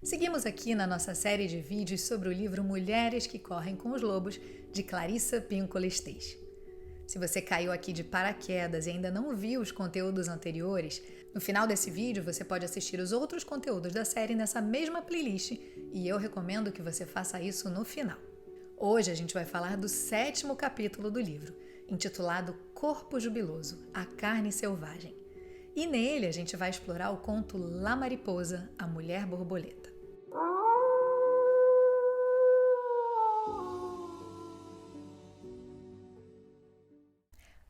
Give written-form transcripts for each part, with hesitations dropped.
Seguimos aqui na nossa série de vídeos sobre o livro Mulheres que Correm com os Lobos, de Clarissa Pinkola Estés. Se você caiu aqui de paraquedas e ainda não viu os conteúdos anteriores, no final desse vídeo você pode assistir os outros conteúdos da série nessa mesma playlist e eu recomendo que você faça isso no final. Hoje a gente vai falar do 7º capítulo do livro, intitulado Corpo Jubiloso, a Carne Selvagem. E nele a gente vai explorar o conto La Mariposa, a Mulher Borboleta.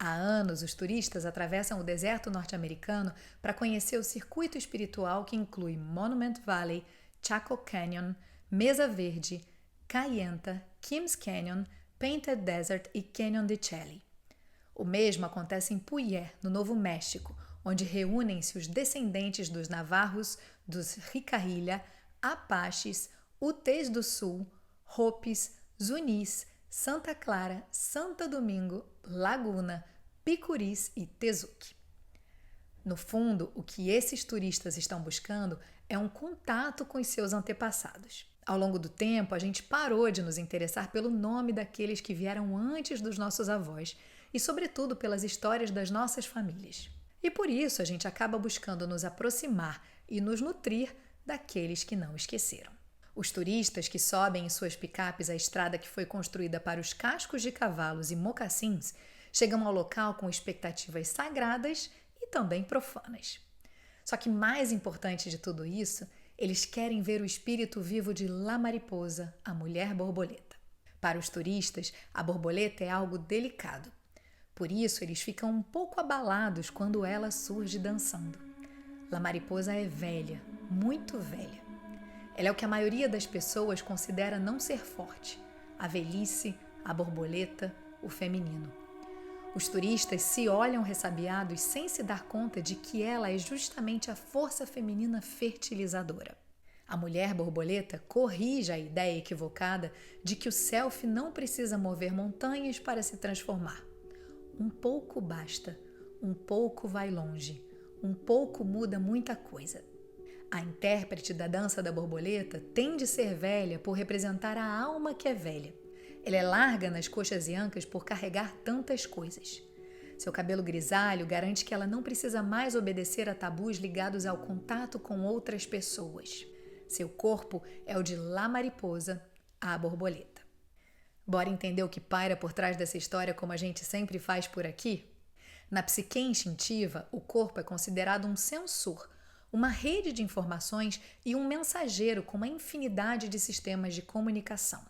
Há anos, os turistas atravessam o deserto norte-americano para conhecer o circuito espiritual que inclui Monument Valley, Chaco Canyon, Mesa Verde, Kayenta, Kings Canyon, Painted Desert e Canyon de Chelly. O mesmo acontece em Puyé, no Novo México, onde reúnem-se os descendentes dos navarros, dos Jicarilla, Apaches, Utes do Sul, Hopis, Zunis, Santa Clara, Santo Domingo, Laguna, Picuris e Tezuque. No fundo, o que esses turistas estão buscando é um contato com os seus antepassados. Ao longo do tempo, a gente parou de nos interessar pelo nome daqueles que vieram antes dos nossos avós e, sobretudo, pelas histórias das nossas famílias. E por isso a gente acaba buscando nos aproximar e nos nutrir daqueles que não esqueceram. Os turistas que sobem em suas picapes a estrada que foi construída para os cascos de cavalos e mocassins chegam ao local com expectativas sagradas e também profanas. Só que mais importante de tudo isso, eles querem ver o espírito vivo de La Mariposa, a Mulher Borboleta. Para os turistas, a borboleta é algo delicado. Por isso, eles ficam um pouco abalados quando ela surge dançando. La Mariposa é velha, muito velha. Ela é o que a maioria das pessoas considera não ser forte: a velhice, a borboleta, o feminino. Os turistas se olham ressabiados sem se dar conta de que ela é justamente a força feminina fertilizadora. A mulher borboleta corrige a ideia equivocada de que o self não precisa mover montanhas para se transformar. Um pouco basta, um pouco vai longe, um pouco muda muita coisa. A intérprete da dança da borboleta tem de ser velha por representar a alma que é velha. Ela é larga nas coxas e ancas por carregar tantas coisas. Seu cabelo grisalho garante que ela não precisa mais obedecer a tabus ligados ao contato com outras pessoas. Seu corpo é o de La Mariposa, a borboleta. Bora entender o que paira por trás dessa história como a gente sempre faz por aqui? Na psique instintiva, o corpo é considerado um sensor, uma rede de informações e um mensageiro com uma infinidade de sistemas de comunicação: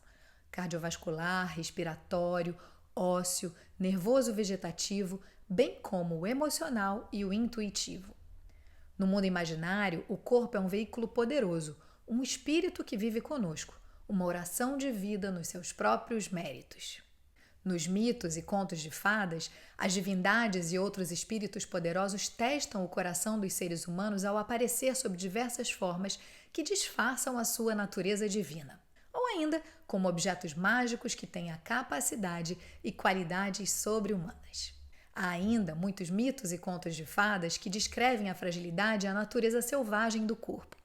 cardiovascular, respiratório, ósseo, nervoso vegetativo, bem como o emocional e o intuitivo. No mundo imaginário, o corpo é um veículo poderoso, um espírito que vive conosco, uma oração de vida nos seus próprios méritos. Nos mitos e contos de fadas, as divindades e outros espíritos poderosos testam o coração dos seres humanos ao aparecer sob diversas formas que disfarçam a sua natureza divina. Ou ainda como objetos mágicos que têm a capacidade e qualidades sobre-humanas. Há ainda muitos mitos e contos de fadas que descrevem a fragilidade e a natureza selvagem do corpo.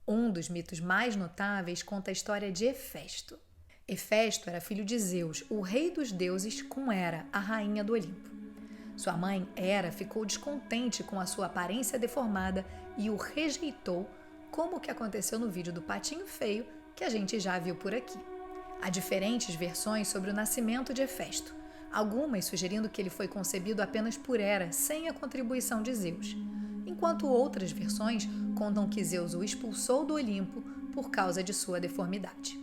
Um dos mitos mais notáveis conta a história de Hefesto. Hefesto era filho de Zeus, o rei dos deuses, com Hera, a rainha do Olimpo. Sua mãe, Hera, ficou descontente com a sua aparência deformada e o rejeitou, como o que aconteceu no vídeo do Patinho Feio, que a gente já viu por aqui. Há diferentes versões sobre o nascimento de Hefesto, algumas sugerindo que ele foi concebido apenas por Hera, sem a contribuição de Zeus, enquanto outras versões contam que Zeus o expulsou do Olimpo por causa de sua deformidade.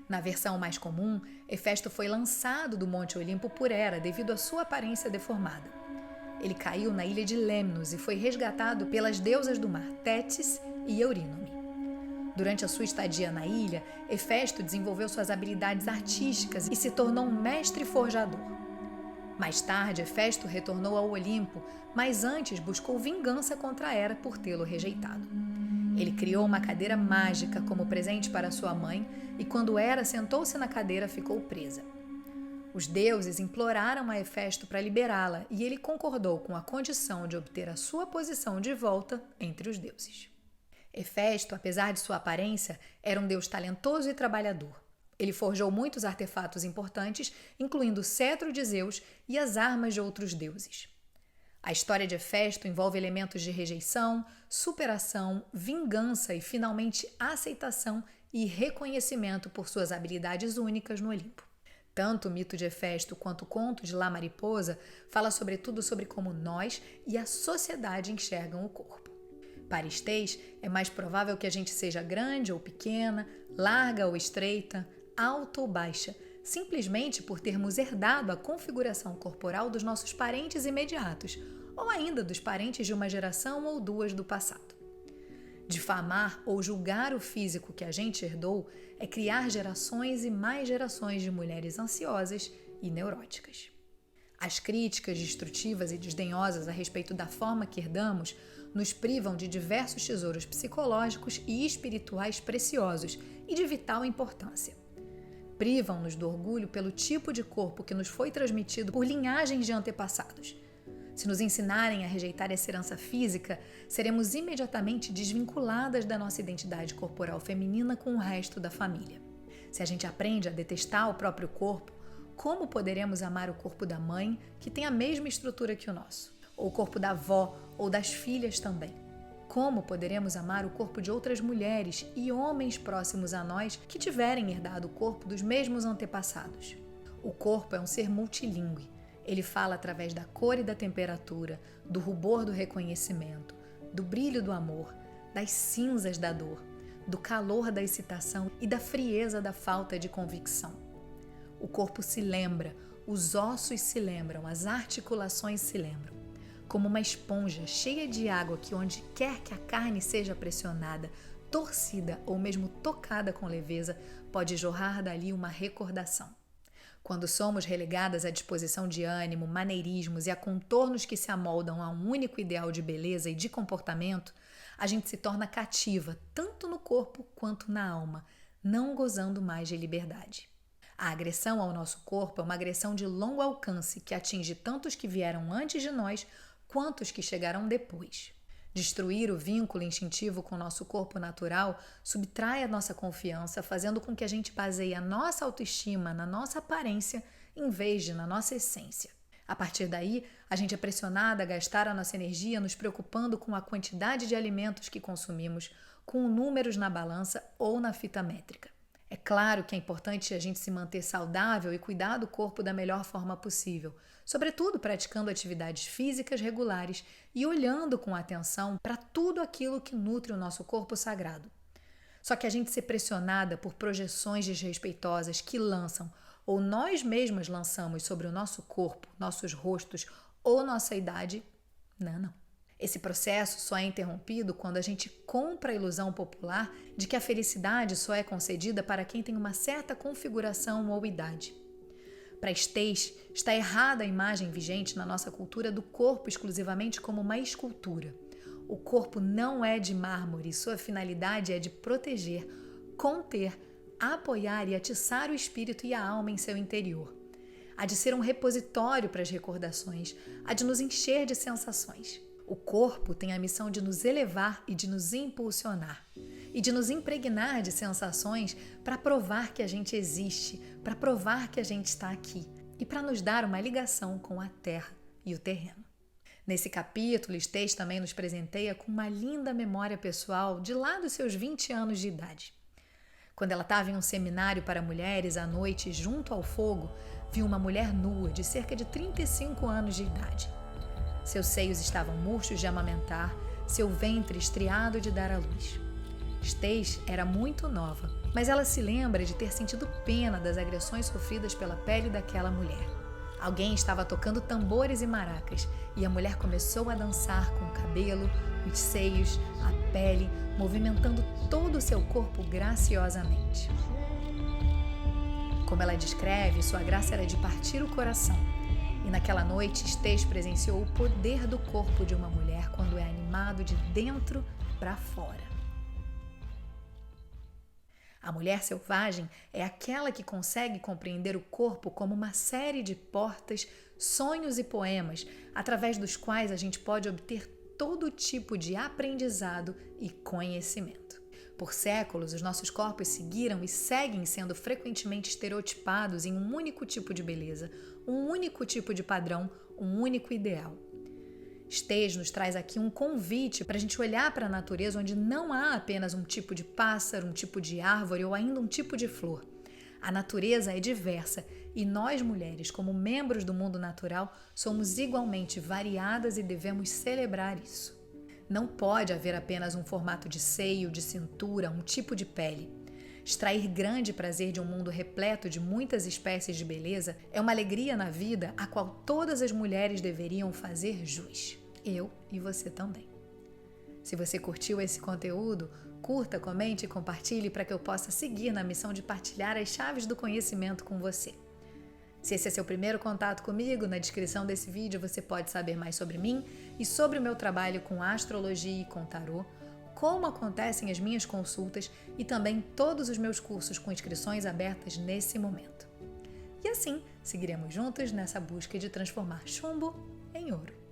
Na versão mais comum, Hefesto foi lançado do Monte Olimpo por Hera devido à sua aparência deformada. Ele caiu na ilha de Lemnos e foi resgatado pelas deusas do mar Tétis e Eurínome. Durante a sua estadia na ilha, Hefesto desenvolveu suas habilidades artísticas e se tornou um mestre forjador. Mais tarde, Hefesto retornou ao Olimpo, mas antes buscou vingança contra Hera por tê-lo rejeitado. Ele criou uma cadeira mágica como presente para sua mãe e quando Hera sentou-se na cadeira, ficou presa. Os deuses imploraram a Hefesto para liberá-la e ele concordou com a condição de obter a sua posição de volta entre os deuses. Hefesto, apesar de sua aparência, era um deus talentoso e trabalhador. Ele forjou muitos artefatos importantes, incluindo o cetro de Zeus e as armas de outros deuses. A história de Hefesto envolve elementos de rejeição, superação, vingança e, finalmente, aceitação e reconhecimento por suas habilidades únicas no Olimpo. Tanto o mito de Hefesto quanto o conto de La Mariposa fala sobretudo sobre como nós e a sociedade enxergam o corpo. Para Estês, é mais provável que a gente seja grande ou pequena, larga ou estreita, alta ou baixa, simplesmente por termos herdado a configuração corporal dos nossos parentes imediatos, ou ainda dos parentes de uma geração ou duas do passado. Difamar ou julgar o físico que a gente herdou é criar gerações e mais gerações de mulheres ansiosas e neuróticas. As críticas destrutivas e desdenhosas a respeito da forma que herdamos nos privam de diversos tesouros psicológicos e espirituais preciosos e de vital importância. Privam-nos do orgulho pelo tipo de corpo que nos foi transmitido por linhagens de antepassados. Se nos ensinarem a rejeitar essa herança física, seremos imediatamente desvinculadas da nossa identidade corporal feminina com o resto da família. Se a gente aprende a detestar o próprio corpo, como poderemos amar o corpo da mãe, que tem a mesma estrutura que o nosso? Ou o corpo da avó ou das filhas também? Como poderemos amar o corpo de outras mulheres e homens próximos a nós que tiverem herdado o corpo dos mesmos antepassados? O corpo é um ser multilingüe. Ele fala através da cor e da temperatura, do rubor do reconhecimento, do brilho do amor, das cinzas da dor, do calor da excitação e da frieza da falta de convicção. O corpo se lembra, os ossos se lembram, as articulações se lembram. Como uma esponja cheia de água que onde quer que a carne seja pressionada, torcida ou mesmo tocada com leveza, pode jorrar dali uma recordação. Quando somos relegadas à disposição de ânimo, maneirismos e a contornos que se amoldam a um único ideal de beleza e de comportamento, a gente se torna cativa tanto no corpo quanto na alma, não gozando mais de liberdade. A agressão ao nosso corpo é uma agressão de longo alcance que atinge tanto os que vieram antes de nós quanto os que chegaram depois. Destruir o vínculo instintivo com o nosso corpo natural subtrai a nossa confiança, fazendo com que a gente baseie a nossa autoestima na nossa aparência em vez de na nossa essência. A partir daí, a gente é pressionada a gastar a nossa energia nos preocupando com a quantidade de alimentos que consumimos, com números na balança ou na fita métrica. É claro que é importante a gente se manter saudável e cuidar do corpo da melhor forma possível, sobretudo praticando atividades físicas regulares e olhando com atenção para tudo aquilo que nutre o nosso corpo sagrado. Só que a gente ser pressionada por projeções desrespeitosas que lançam ou nós mesmas lançamos sobre o nosso corpo, nossos rostos ou nossa idade, não. Esse processo só é interrompido quando a gente compra a ilusão popular de que a felicidade só é concedida para quem tem uma certa configuração ou idade. Para Estês, está errada a imagem vigente na nossa cultura do corpo exclusivamente como uma escultura. O corpo não é de mármore e sua finalidade é de proteger, conter, apoiar e atiçar o espírito e a alma em seu interior. Há de ser um repositório para as recordações, há de nos encher de sensações. O corpo tem a missão de nos elevar e de nos impulsionar, e de nos impregnar de sensações para provar que a gente existe, para provar que a gente está aqui e para nos dar uma ligação com a terra e o terreno. Nesse capítulo, Estês também nos presenteia com uma linda memória pessoal de lá dos seus 20 anos de idade. Quando ela estava em um seminário para mulheres à noite, junto ao fogo, viu uma mulher nua de cerca de 35 anos de idade. Seus seios estavam murchos de amamentar, seu ventre estriado de dar à luz. Estês era muito nova, mas ela se lembra de ter sentido pena das agressões sofridas pela pele daquela mulher. Alguém estava tocando tambores e maracas e a mulher começou a dançar com o cabelo, os seios, a pele, movimentando todo o seu corpo graciosamente. Como ela descreve, sua graça era de partir o coração. E naquela noite, Estês presenciou o poder do corpo de uma mulher quando é animado de dentro para fora. A mulher selvagem é aquela que consegue compreender o corpo como uma série de portas, sonhos e poemas, através dos quais a gente pode obter todo tipo de aprendizado e conhecimento. Por séculos, os nossos corpos seguiram e seguem sendo frequentemente estereotipados em um único tipo de beleza, um único tipo de padrão, um único ideal. Stej nos traz aqui um convite para a gente olhar para a natureza onde não há apenas um tipo de pássaro, um tipo de árvore ou ainda um tipo de flor. A natureza é diversa e nós, mulheres, como membros do mundo natural, somos igualmente variadas e devemos celebrar isso. Não pode haver apenas um formato de seio, de cintura, um tipo de pele. Extrair grande prazer de um mundo repleto de muitas espécies de beleza é uma alegria na vida a qual todas as mulheres deveriam fazer jus. Eu e você também. Se você curtiu esse conteúdo, curta, comente e compartilhe para que eu possa seguir na missão de partilhar as chaves do conhecimento com você. Se esse é seu primeiro contato comigo, na descrição desse vídeo você pode saber mais sobre mim e sobre o meu trabalho com astrologia e com tarô, como acontecem as minhas consultas e também todos os meus cursos com inscrições abertas nesse momento. E assim, seguiremos juntos nessa busca de transformar chumbo em ouro.